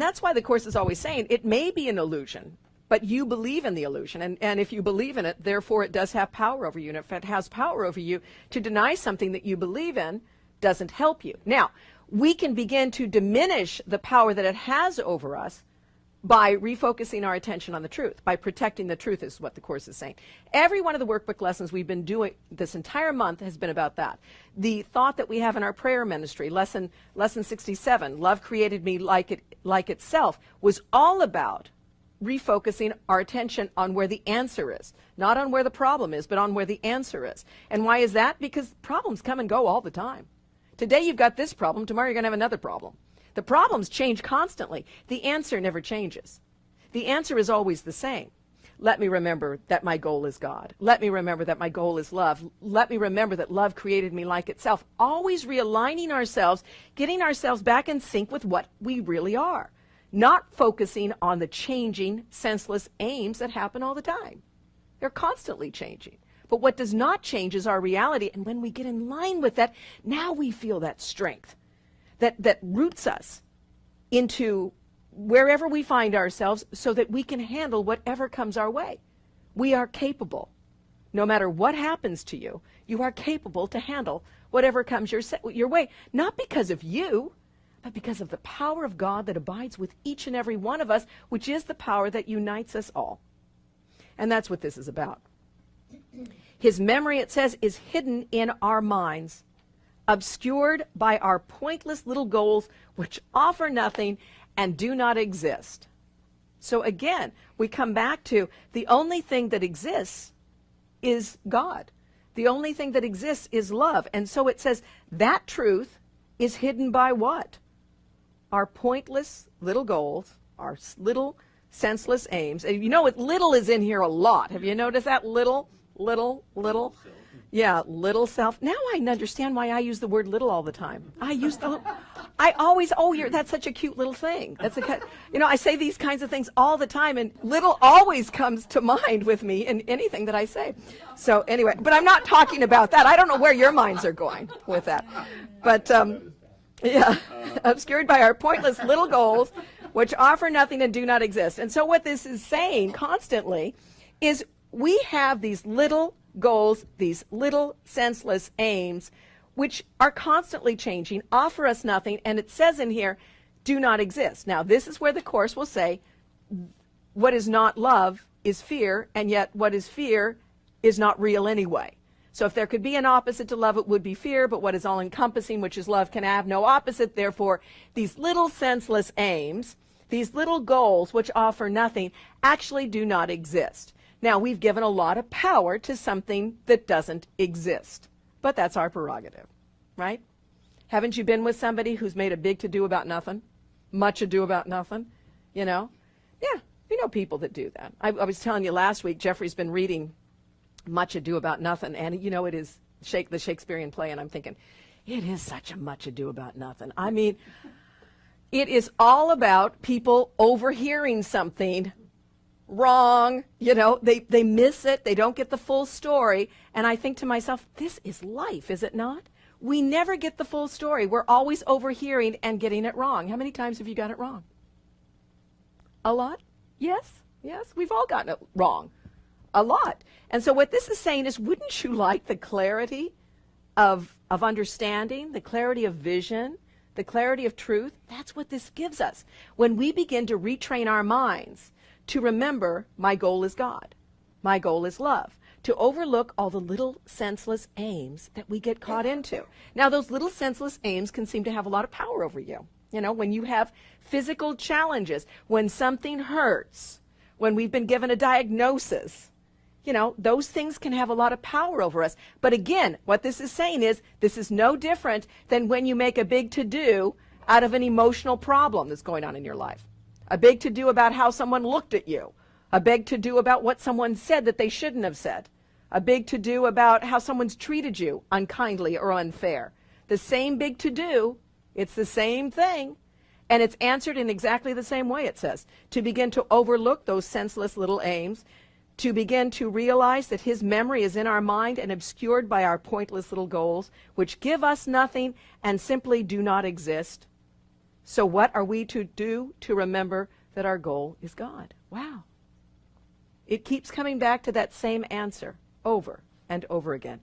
That's why the Course is always saying it may be an illusion, but you believe in the illusion. And if you believe in it, therefore it does have power over you. And if it has power over you, to deny something that you believe in doesn't help you. Now, we can begin to diminish the power that it has over us by refocusing our attention on the truth, by protecting the truth, is what the Course is saying. Every one of the workbook lessons we've been doing this entire month has been about that. The thought that we have in our prayer ministry, lesson 67, love created me like itself, was all about refocusing our attention on where the answer is. Not on where the problem is, but on where the answer is. And why is that? Because problems come and go all the time. Today you've got this problem, tomorrow you're going to have another problem. The problems change constantly. The answer never changes. The answer is always the same. Let me remember that my goal is God. Let me remember that my goal is love. Let me remember that love created me like itself. Always realigning ourselves, getting ourselves back in sync with what we really are. Not focusing on the changing, senseless aims that happen all the time. They're constantly changing. But what does not change is our reality. And when we get in line with that, now we feel that strength that roots us into wherever we find ourselves so that we can handle whatever comes our way. We are capable. No matter what happens to you, you are capable to handle whatever comes your way. Not because of you, but because of the power of God that abides with each and every one of us, which is the power that unites us all. And that's what this is about. His memory, it says, is hidden in our minds, obscured by our pointless little goals, which offer nothing and do not exist. So again, we come back to the only thing that exists is God. The only thing that exists is love. And so it says that truth is hidden by what? Our pointless little goals, our little senseless aims. And you know what? Little is in here a lot. Have you noticed that? Little. Yeah, little self. Now I understand why I use the word little all the time. I always, that's such a cute little thing. I say these kinds of things all the time, and little always comes to mind with me in anything that I say. So anyway, but I'm not talking about that. I don't know where your minds are going with that. But, yeah, obscured by our pointless little goals, which offer nothing and do not exist. And so what this is saying constantly is we have these little goals, these little senseless aims, which are constantly changing, offer us nothing, and it says in here, do not exist. Now, this is where the Course will say, what is not love is fear, and yet what is fear is not real anyway. So if there could be an opposite to love, it would be fear, but what is all-encompassing, which is love, can have no opposite. Therefore, these little senseless aims, these little goals, which offer nothing, actually do not exist. Now, we've given a lot of power to something that doesn't exist, but that's our prerogative, right? Haven't you been with somebody who's made a big to-do about nothing? Much ado about nothing, you know? Yeah, you know people that do that. I was telling you last week, Jeffrey's been reading Much Ado About Nothing, and, you know, it is the Shakespearean play, and I'm thinking, it is such a much ado about nothing. I mean, it is all about people overhearing something wrong, you know, they miss it, they don't get the full story, and I think to myself, this is life, is it not? We never get the full story. We're always overhearing and getting it wrong. How many times have you got it wrong? A lot? Yes, we've all gotten it wrong. A lot. And so what this is saying is, wouldn't you like the clarity of understanding, the clarity of vision, the clarity of truth? That's what this gives us. When we begin to retrain our minds to remember, my goal is God. My goal is love. To overlook all the little senseless aims that we get caught into. Now, those little senseless aims can seem to have a lot of power over you. You know, when you have physical challenges, when something hurts, when we've been given a diagnosis, you know, those things can have a lot of power over us. But again, what this is saying is, this is no different than when you make a big to-do out of an emotional problem that's going on in your life. A big to-do about how someone looked at you. A big to-do about what someone said that they shouldn't have said. A big to-do about how someone's treated you unkindly or unfair. The same big to-do, it's the same thing, and it's answered in exactly the same way, it says. To begin to overlook those senseless little aims, to begin to realize that his memory is in our mind and obscured by our pointless little goals, which give us nothing and simply do not exist. So what are we to do to remember that our goal is God? Wow. It keeps coming back to that same answer over and over again.